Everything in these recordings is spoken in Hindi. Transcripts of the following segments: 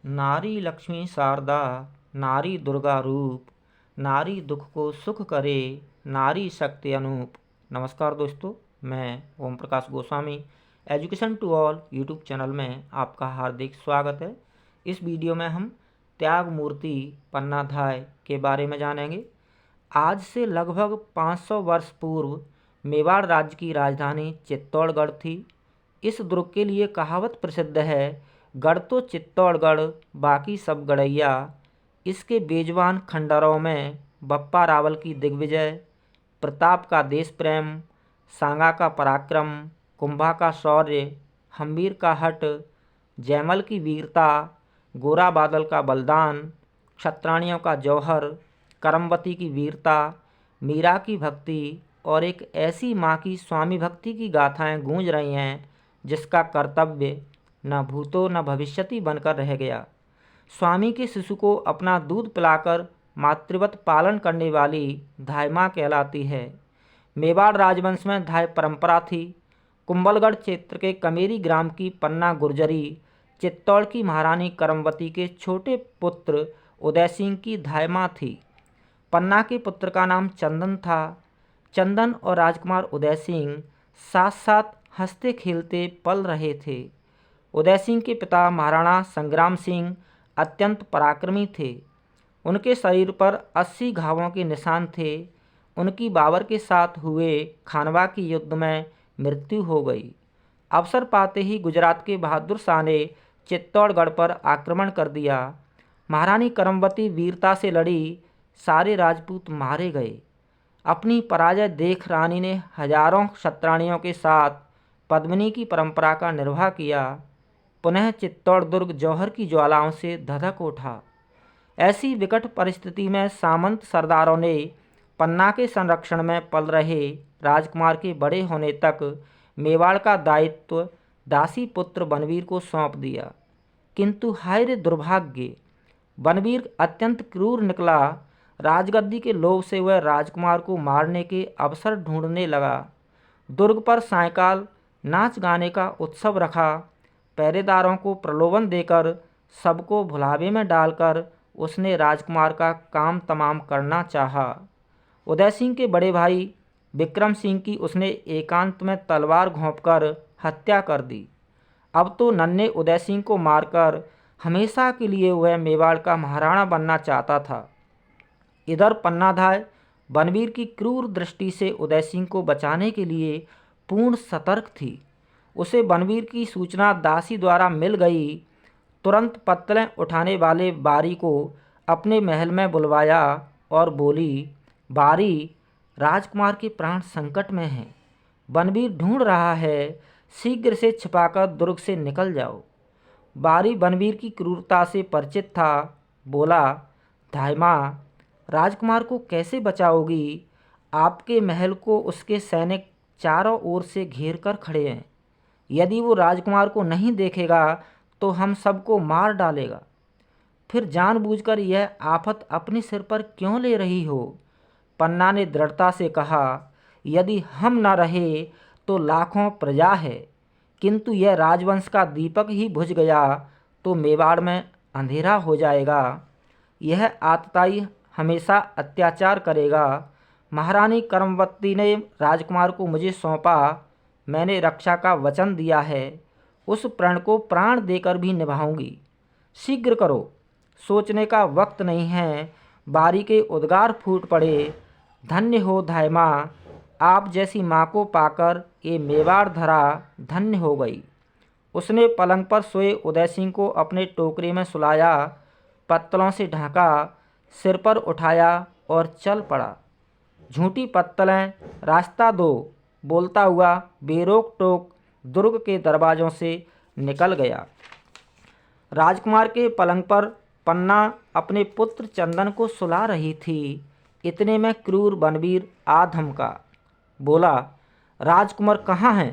नारी लक्ष्मी शारदा, नारी दुर्गा रूप, नारी दुख को सुख करे, नारी शक्ति अनूप। नमस्कार दोस्तों, मैं Om Prakash Goswami education to all YouTube channel में आपका हार्दिक स्वागत है। इस वीडियो में हम त्याग मूर्ति पन्नाधाय के बारे में जानेंगे। आज से लगभग 500 वर्ष पूर्व मेवाड़ राज्य की राजधानी चित्तौड़गढ़ थी। इस दुर्ग के लिए कहावत प्रसिद्ध है, गढ़ तो चित्तौड़गढ़ बाकी सब गढ़ैया। इसके बेजवान खंडरों में बप्पा रावल की दिग्विजय, प्रताप का देश प्रेम, सांगा का पराक्रम, कुंभा का शौर्य, हम्बीर का हट, जयमल की वीरता, गोरा बादल का बलिदान, क्षत्राणियों का जौहर, करमवती की वीरता, मीरा की भक्ति और एक ऐसी माँ की स्वामी भक्ति की गाथाएं गूंज रही हैं जिसका कर्तव्य न भूतो न भविष्यति बनकर रह गया। स्वामी के शिशु को अपना दूध पिलाकर मातृवत पालन करने वाली धाय माँ कहलाती है। मेवाड़ राजवंश में धाय परंपरा थी। कुंभलगढ़ क्षेत्र के कमेरी ग्राम की पन्ना गुर्जरी चित्तौड़ की महारानी करमवती के छोटे पुत्र उदय सिंह की धाय माँ थी। पन्ना के पुत्र का नाम चंदन था। चंदन और राजकुमार उदय सिंह साथ साथ हंसते खेलते पल रहे थे। उदय सिंह के पिता महाराणा संग्राम सिंह अत्यंत पराक्रमी थे। उनके शरीर पर 80 घावों के निशान थे। उनकी बाबर के साथ हुए खानवा की युद्ध में मृत्यु हो गई। अवसर पाते ही गुजरात के बहादुर शाह ने चित्तौड़गढ़ पर आक्रमण कर दिया। महारानी करमवती वीरता से लड़ी, सारे राजपूत मारे गए। अपनी पराजय देख रानी ने हजारों क्षत्राणियों के साथ पद्मिनी की परंपरा का निर्वाह किया। पुनः चित्तौड़ दुर्ग जौहर की ज्वालाओं से धधक उठा। ऐसी विकट परिस्थिति में सामंत सरदारों ने पन्ना के संरक्षण में पल रहे राजकुमार के बड़े होने तक मेवाड़ का दायित्व दासी पुत्र बनवीर को सौंप दिया। किंतु हाय रे दुर्भाग्य, बनवीर अत्यंत क्रूर निकला। राजगद्दी के लोभ से वह राजकुमार को मारने के अवसर ढूंढने लगा। दुर्ग पर सायंकाल नाच गाने का उत्सव रखा। पहरेदारों को प्रलोभन देकर सबको भुलावे में डालकर उसने राजकुमार का काम तमाम करना चाहा। उदय सिंह के बड़े भाई विक्रम सिंह की उसने एकांत में तलवार घोंपकर हत्या कर दी। अब तो नन्हे उदय सिंह को मारकर हमेशा के लिए वह मेवाड़ का महाराणा बनना चाहता था। इधर पन्नाधाय बनवीर की क्रूर दृष्टि से उदय सिंह को बचाने के लिए पूर्ण सतर्क थी। उसे बनवीर की सूचना दासी द्वारा मिल गई। तुरंत पत्तलें उठाने वाले बारी को अपने महल में बुलवाया और बोली, बारी, राजकुमार के प्राण संकट में हैं। बनवीर ढूंढ रहा है, शीघ्र से छिपाकर दुर्ग से निकल जाओ। बारी बनवीर की क्रूरता से परिचित था। बोला, धायमा, राजकुमार को कैसे बचाओगी? आपके महल को उसके सैनिक चारों ओर से घेर कर खड़े हैं। यदि वो राजकुमार को नहीं देखेगा तो हम सबको मार डालेगा। फिर जानबूझकर यह आफत अपने सिर पर क्यों ले रही हो? पन्ना ने दृढ़ता से कहा, यदि हम न रहे तो लाखों प्रजा है, किंतु यह राजवंश का दीपक ही बुझ गया तो मेवाड़ में अंधेरा हो जाएगा। यह आतताई हमेशा अत्याचार करेगा। महारानी करमवती ने राजकुमार को मुझे सौंपा। मैंने रक्षा का वचन दिया है। उस प्रण को प्राण देकर भी निभाऊंगी। शीघ्र करो, सोचने का वक्त नहीं है। बारी के उद्गार फूट पड़े। धन्य हो धाय माँ, आप जैसी माँ को पाकर ये मेवाड़ धरा धन्य हो गई। उसने पलंग पर सोए उदय सिंह को अपने टोकरे में सुलाया, पत्तलों से ढांका, सिर पर उठाया और चल पड़ा। झूठी पत्तलें, रास्ता दो, बोलता हुआ बेरोक टोक दुर्ग के दरवाजों से निकल गया। राजकुमार के पलंग पर पन्ना अपने पुत्र चंदन को सुला रही थी। इतने में क्रूर बनवीर आ धमका। बोला, राजकुमार कहाँ हैं?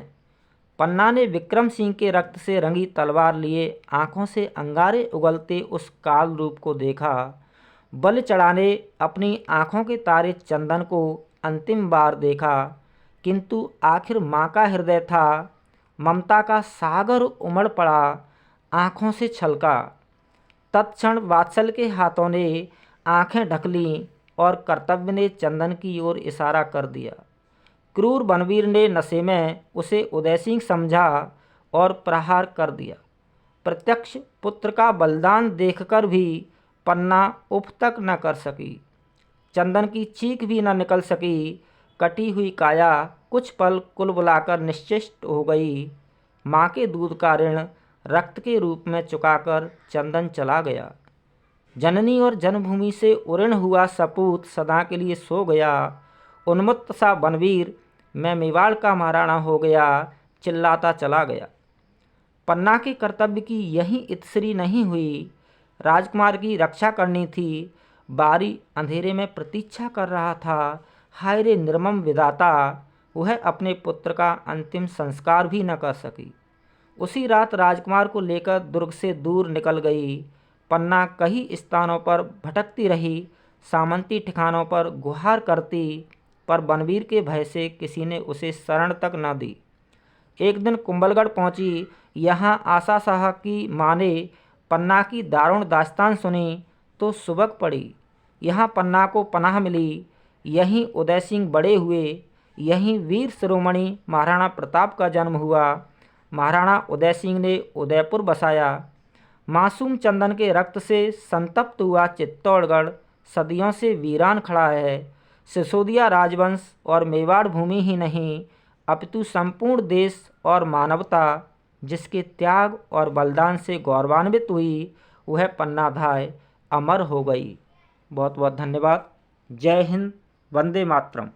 पन्ना ने विक्रम सिंह के रक्त से रंगी तलवार लिए आंखों से अंगारे उगलते उस काल रूप को देखा। बल चढ़ाने अपनी आंखों के तारे चंदन को अंतिम बार देखा, किंतु आखिर माँ का हृदय था। ममता का सागर उमड़ पड़ा, आँखों से छलका। तत्क्षण वात्सल के हाथों ने आंखें ढक लीं और कर्तव्य ने चंदन की ओर इशारा कर दिया। क्रूर बनवीर ने नशे में उसे उदय सिंह समझा और प्रहार कर दिया। प्रत्यक्ष पुत्र का बलिदान देखकर भी पन्ना उफ तक न कर सकी। चंदन की चीख भी न निकल सकी। कटी हुई काया कुछ पल कुलबुलाकर निश्चेष्ट हो गई। माँ के दूध का ऋण रक्त के रूप में चुकाकर चंदन चला गया। जननी और जन्मभूमि से उऋण हुआ सपूत सदा के लिए सो गया। उन्मत्त सा बनवीर मैं मेवाड़ का महाराणा हो गया चिल्लाता चला गया। पन्ना के कर्तव्य की यही इतश्री नहीं हुई। राजकुमार की रक्षा करनी थी। बारी अंधेरे में प्रतीक्षा कर रहा था। हाय रे निर्मम विधाता, वह अपने पुत्र का अंतिम संस्कार भी न कर सकी। उसी रात राजकुमार को लेकर दुर्ग से दूर निकल गई। पन्ना कई स्थानों पर भटकती रही, सामंती ठिकानों पर गुहार करती, पर बनवीर के भय से किसी ने उसे शरण तक न दी। एक दिन कुंभलगढ़ पहुंची। यहाँ आशा शाह की माँ ने पन्ना की दारुण दास्तान सुनी तो सुबक पड़ी। यहाँ पन्ना को पनाह मिली। यहीं उदय सिंह बड़े हुए। यहीं वीर शिरोमणि महाराणा प्रताप का जन्म हुआ। महाराणा उदय सिंह ने उदयपुर बसाया। मासूम चंदन के रक्त से संतप्त हुआ चित्तौड़गढ़ सदियों से वीरान खड़ा है। सिसोदिया राजवंश और मेवाड़ भूमि ही नहीं, अपितु संपूर्ण देश और मानवता जिसके त्याग और बलिदान से गौरवान्वित हुई, वह पन्नाधाय अमर हो गई। बहुत बहुत धन्यवाद। जय हिंद। वंदे मातरम।